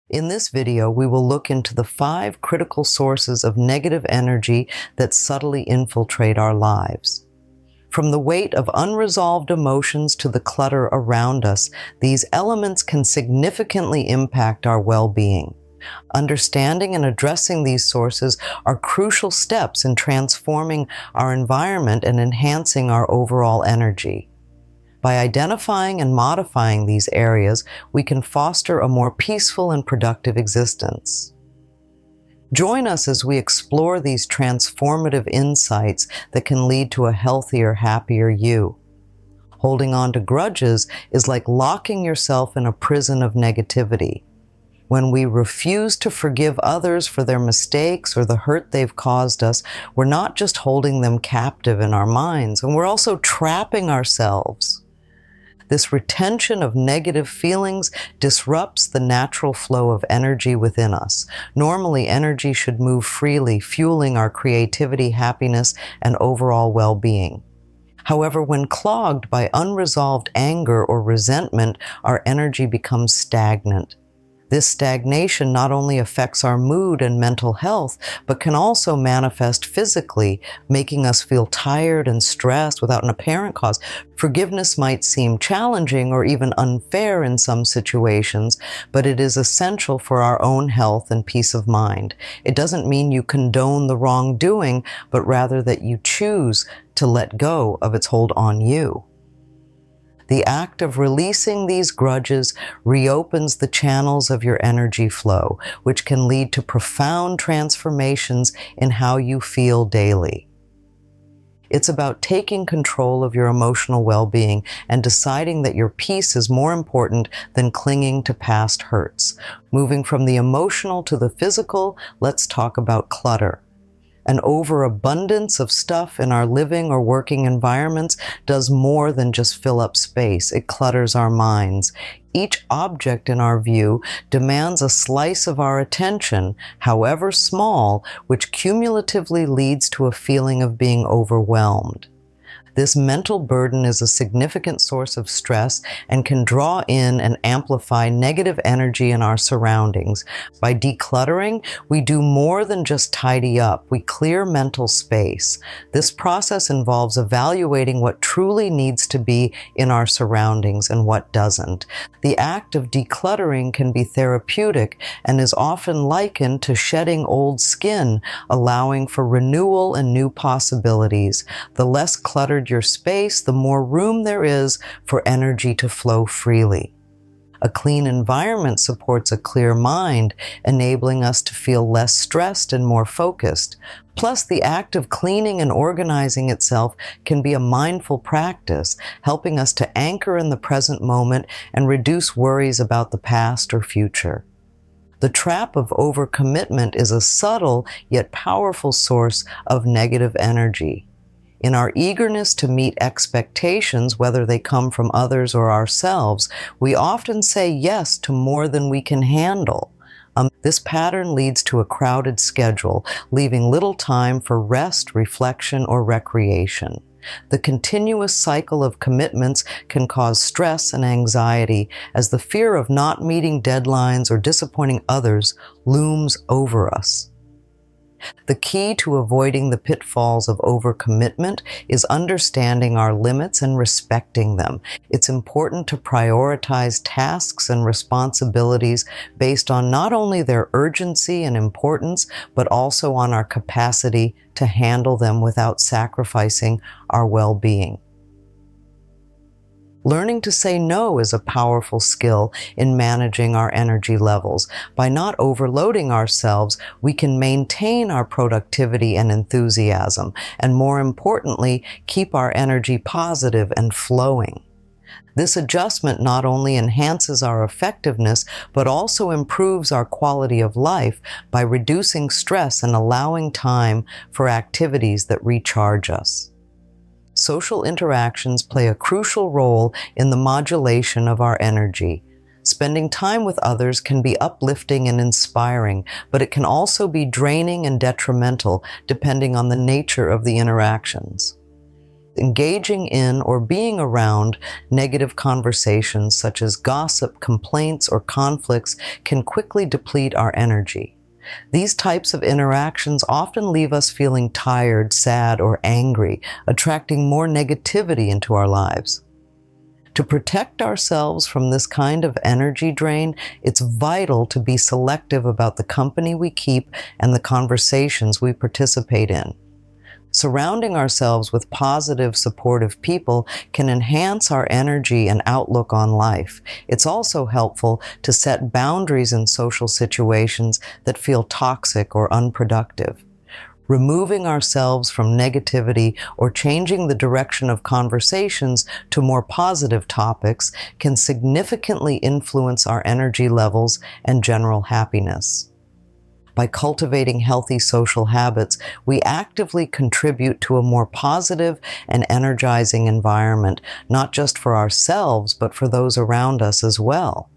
In this video, we will look into the 5 critical sources of negative energy that subtly infiltrate our lives. From the weight of unresolved emotions to the clutter around us, these elements can significantly impact our well-being. Understanding and addressing these sources are crucial steps in transforming our environment and enhancing our overall energy. By identifying and modifying these areas, we can foster a more peaceful and productive existence. Join us as we explore these transformative insights that can lead to a healthier, happier you. Holding on to grudges is like locking yourself in a prison of negativity. When we refuse to forgive others for their mistakes or the hurt they've caused us, we're not just holding them captive in our minds, and we're also trapping ourselves. This retention of negative feelings disrupts the natural flow of energy within us. Normally, energy should move freely, fueling our creativity, happiness, and overall well-being. However, when clogged by unresolved anger or resentment, our energy becomes stagnant. This stagnation not only affects our mood and mental health, but can also manifest physically, making us feel tired and stressed without an apparent cause. Forgiveness might seem challenging or even unfair in some situations, but it is essential for our own health and peace of mind. It doesn't mean you condone the wrongdoing, but rather that you choose to let go of its hold on you. The act of releasing these grudges reopens the channels of your energy flow, which can lead to profound transformations in how you feel daily. It's about taking control of your emotional well-being and deciding that your peace is more important than clinging to past hurts. Moving from the emotional to the physical, let's talk about clutter. An overabundance of stuff in our living or working environments does more than just fill up space. It clutters our minds. Each object in our view demands a slice of our attention, however small, which cumulatively leads to a feeling of being overwhelmed. This mental burden is a significant source of stress and can draw in and amplify negative energy in our surroundings. By decluttering, we do more than just tidy up. We clear mental space. This process involves evaluating what truly needs to be in our surroundings and what doesn't. The act of decluttering can be therapeutic and is often likened to shedding old skin, allowing for renewal and new possibilities. The less cluttered your space, the more room there is for energy to flow freely. A clean environment supports a clear mind, enabling us to feel less stressed and more focused. Plus, the act of cleaning and organizing itself can be a mindful practice, helping us to anchor in the present moment and reduce worries about the past or future. The trap of overcommitment is a subtle yet powerful source of negative energy. In our eagerness to meet expectations, whether they come from others or ourselves, we often say yes to more than we can handle. This pattern leads to a crowded schedule, leaving little time for rest, reflection, or recreation. The continuous cycle of commitments can cause stress and anxiety as the fear of not meeting deadlines or disappointing others looms over us. The key to avoiding the pitfalls of overcommitment is understanding our limits and respecting them. It's important to prioritize tasks and responsibilities based on not only their urgency and importance, but also on our capacity to handle them without sacrificing our well-being. Learning to say no is a powerful skill in managing our energy levels. By not overloading ourselves, we can maintain our productivity and enthusiasm, and more importantly, keep our energy positive and flowing. This adjustment not only enhances our effectiveness, but also improves our quality of life by reducing stress and allowing time for activities that recharge us. Social interactions play a crucial role in the modulation of our energy. Spending time with others can be uplifting and inspiring, but it can also be draining and detrimental depending on the nature of the interactions. Engaging in or being around negative conversations such as gossip, complaints, or conflicts can quickly deplete our energy. These types of interactions often leave us feeling tired, sad, or angry, attracting more negativity into our lives. To protect ourselves from this kind of energy drain, it's vital to be selective about the company we keep and the conversations we participate in. Surrounding ourselves with positive, supportive people can enhance our energy and outlook on life. It's also helpful to set boundaries in social situations that feel toxic or unproductive. Removing ourselves from negativity or changing the direction of conversations to more positive topics can significantly influence our energy levels and general happiness. By cultivating healthy social habits, we actively contribute to a more positive and energizing environment, not just for ourselves, but for those around us as well.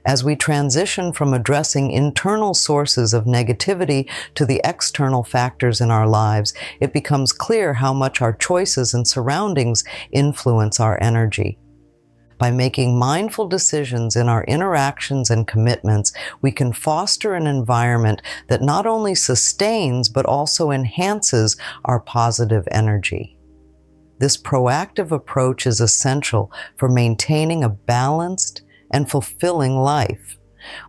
As we transition from addressing internal sources of negativity to the external factors in our lives, it becomes clear how much our choices and surroundings influence our energy. By making mindful decisions in our interactions and commitments, we can foster an environment that not only sustains but also enhances our positive energy. This proactive approach is essential for maintaining a balanced and fulfilling life.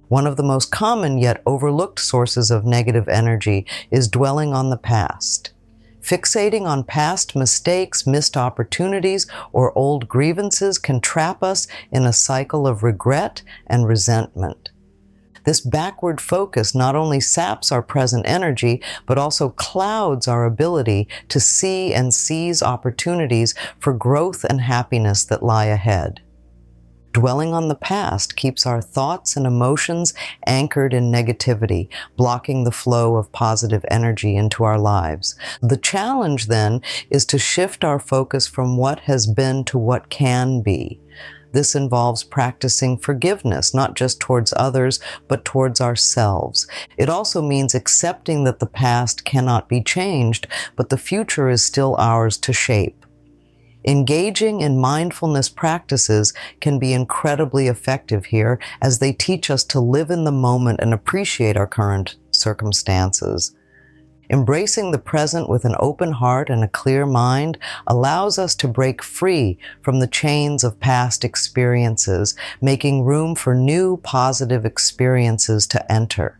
One of the most common yet overlooked sources of negative energy is dwelling on the past. Fixating on past mistakes, missed opportunities, or old grievances can trap us in a cycle of regret and resentment. This backward focus not only saps our present energy, but also clouds our ability to see and seize opportunities for growth and happiness that lie ahead. Dwelling on the past keeps our thoughts and emotions anchored in negativity, blocking the flow of positive energy into our lives. The challenge then is to shift our focus from what has been to what can be. This involves practicing forgiveness, not just towards others, but towards ourselves. It also means accepting that the past cannot be changed, but the future is still ours to shape. Engaging in mindfulness practices can be incredibly effective here, as they teach us to live in the moment and appreciate our current circumstances. Embracing the present with an open heart and a clear mind allows us to break free from the chains of past experiences, making room for new positive experiences to enter.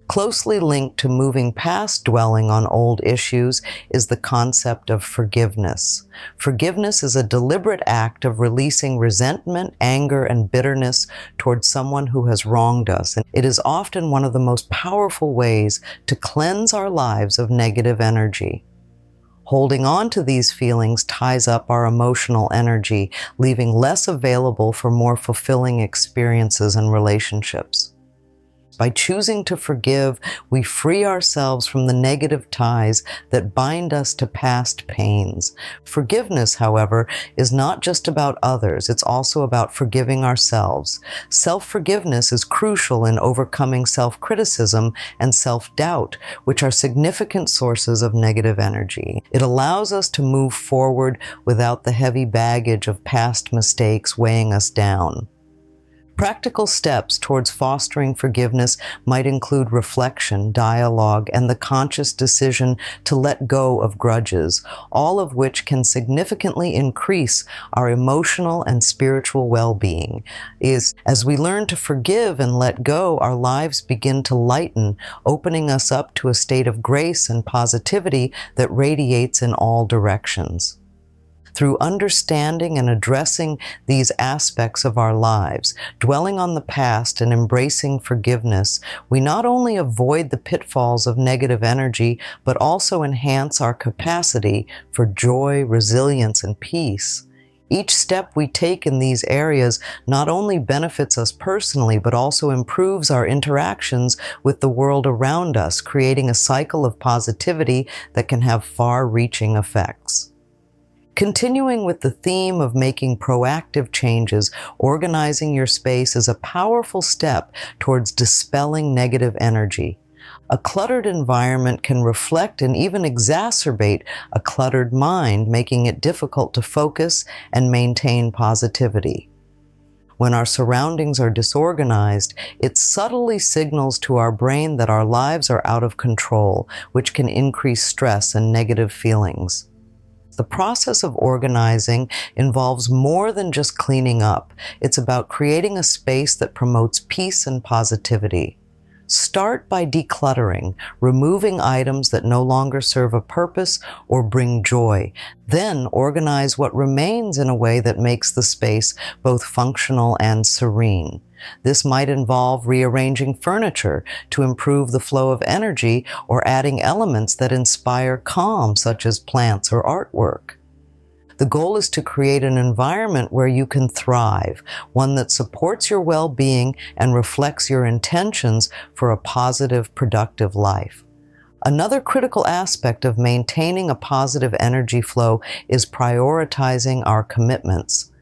Closely linked to moving past dwelling on old issues is the concept of forgiveness. Forgiveness is a deliberate act of releasing resentment, anger, and bitterness towards someone who has wronged us. And it is often one of the most powerful ways to cleanse our lives of negative energy. Holding on to these feelings ties up our emotional energy, leaving less available for more fulfilling experiences and relationships. By choosing to forgive, we free ourselves from the negative ties that bind us to past pains. Forgiveness, however, is not just about others, it's also about forgiving ourselves. Self-forgiveness is crucial in overcoming self-criticism and self-doubt, which are significant sources of negative energy. It allows us to move forward without the heavy baggage of past mistakes weighing us down. Practical steps towards fostering forgiveness might include reflection, dialogue, and the conscious decision to let go of grudges, all of which can significantly increase our emotional and spiritual well-being. As we learn to forgive and let go, our lives begin to lighten, opening us up to a state of grace and positivity that radiates in all directions. Through understanding and addressing these aspects of our lives, dwelling on the past and embracing forgiveness, we not only avoid the pitfalls of negative energy, but also enhance our capacity for joy, resilience, and peace. Each step we take in these areas not only benefits us personally, but also improves our interactions with the world around us, creating a cycle of positivity that can have far-reaching effects. Continuing with the theme of making proactive changes, organizing your space is a powerful step towards dispelling negative energy. A cluttered environment can reflect and even exacerbate a cluttered mind, making it difficult to focus and maintain positivity. When our surroundings are disorganized, it subtly signals to our brain that our lives are out of control, which can increase stress and negative feelings. The process of organizing involves more than just cleaning up. It's about creating a space that promotes peace and positivity. Start by decluttering, removing items that no longer serve a purpose or bring joy. Then organize what remains in a way that makes the space both functional and serene. This might involve rearranging furniture to improve the flow of energy or adding elements that inspire calm, such as plants or artwork. The goal is to create an environment where you can thrive, one that supports your well-being and reflects your intentions for a positive, productive life. Another critical aspect of maintaining a positive energy flow is prioritizing our commitments.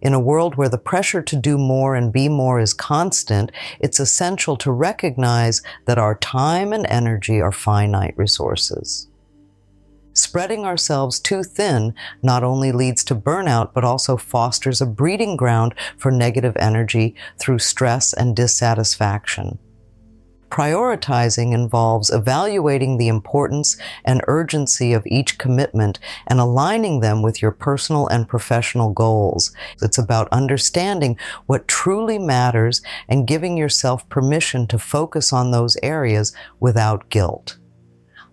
In a world where the pressure to do more and be more is constant, it's essential to recognize that our time and energy are finite resources. Spreading ourselves too thin not only leads to burnout, but also fosters a breeding ground for negative energy through stress and dissatisfaction. Prioritizing involves evaluating the importance and urgency of each commitment and aligning them with your personal and professional goals. It's about understanding what truly matters and giving yourself permission to focus on those areas without guilt.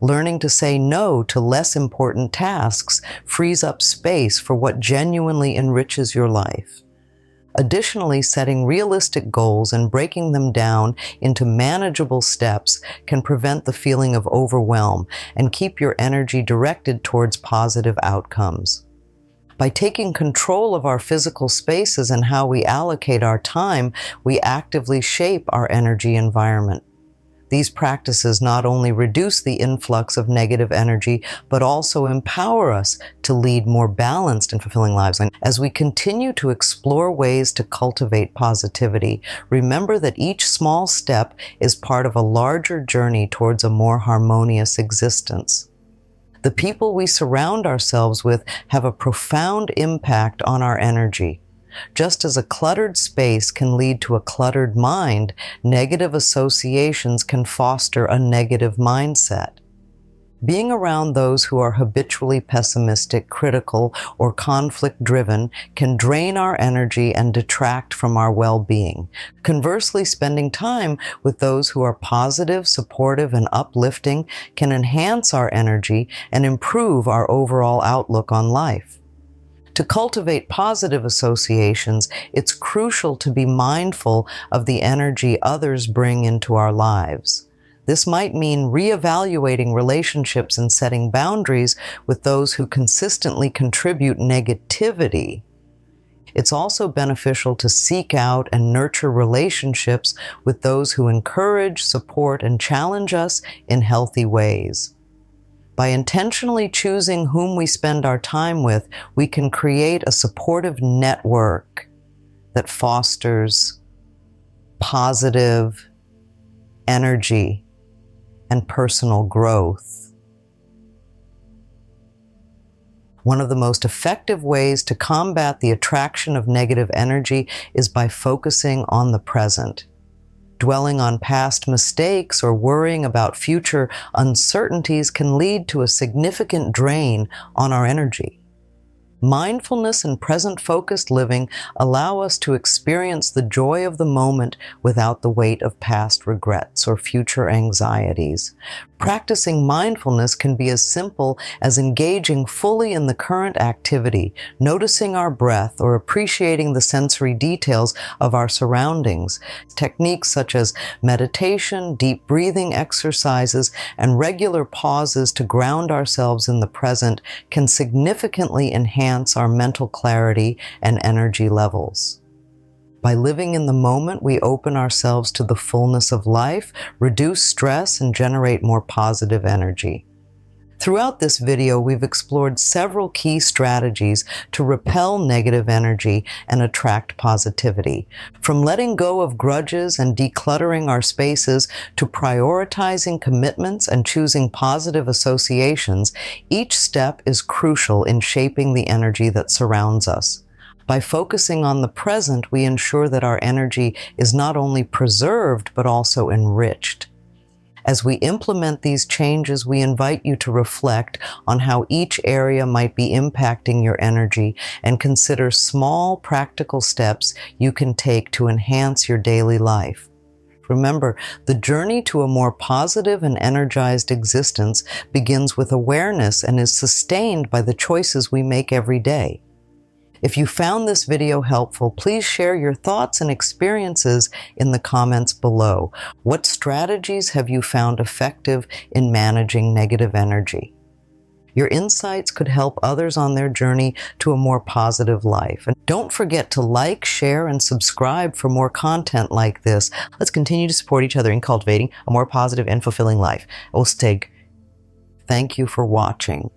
Learning to say no to less important tasks frees up space for what genuinely enriches your life. Additionally, setting realistic goals and breaking them down into manageable steps can prevent the feeling of overwhelm and keep your energy directed towards positive outcomes. By taking control of our physical spaces and how we allocate our time, we actively shape our energy environment. These practices not only reduce the influx of negative energy, but also empower us to lead more balanced and fulfilling lives. And as we continue to explore ways to cultivate positivity, remember that each small step is part of a larger journey towards a more harmonious existence. The people we surround ourselves with have a profound impact on our energy. Just as a cluttered space can lead to a cluttered mind, negative associations can foster a negative mindset. Being around those who are habitually pessimistic, critical, or conflict-driven can drain our energy and detract from our well-being. Conversely, spending time with those who are positive, supportive, and uplifting can enhance our energy and improve our overall outlook on life. To cultivate positive associations, it's crucial to be mindful of the energy others bring into our lives. This might mean reevaluating relationships and setting boundaries with those who consistently contribute negativity. It's also beneficial to seek out and nurture relationships with those who encourage, support, and challenge us in healthy ways. By intentionally choosing whom we spend our time with, we can create a supportive network that fosters positive energy and personal growth. One of the most effective ways to combat the attraction of negative energy is by focusing on the present. Dwelling on past mistakes or worrying about future uncertainties can lead to a significant drain on our energy. Mindfulness and present-focused living allow us to experience the joy of the moment without the weight of past regrets or future anxieties. Practicing mindfulness can be as simple as engaging fully in the current activity, noticing our breath, or appreciating the sensory details of our surroundings. Techniques such as meditation, deep breathing exercises, and regular pauses to ground ourselves in the present can significantly enhance our mental clarity and energy levels. By living in the moment, we open ourselves to the fullness of life, reduce stress, and generate more positive energy. Throughout this video, we've explored several key strategies to repel negative energy and attract positivity. From letting go of grudges and decluttering our spaces to prioritizing commitments and choosing positive associations, each step is crucial in shaping the energy that surrounds us. By focusing on the present, we ensure that our energy is not only preserved, but also enriched. As we implement these changes, we invite you to reflect on how each area might be impacting your energy and consider small, practical steps you can take to enhance your daily life. Remember, the journey to a more positive and energized existence begins with awareness and is sustained by the choices we make every day. If you found this video helpful, please share your thoughts and experiences in the comments below. What strategies have you found effective in managing negative energy? Your insights could help others on their journey to a more positive life. And don't forget to like, share, and subscribe for more content like this. Let's continue to support each other in cultivating a more positive and fulfilling life. Thank you for watching.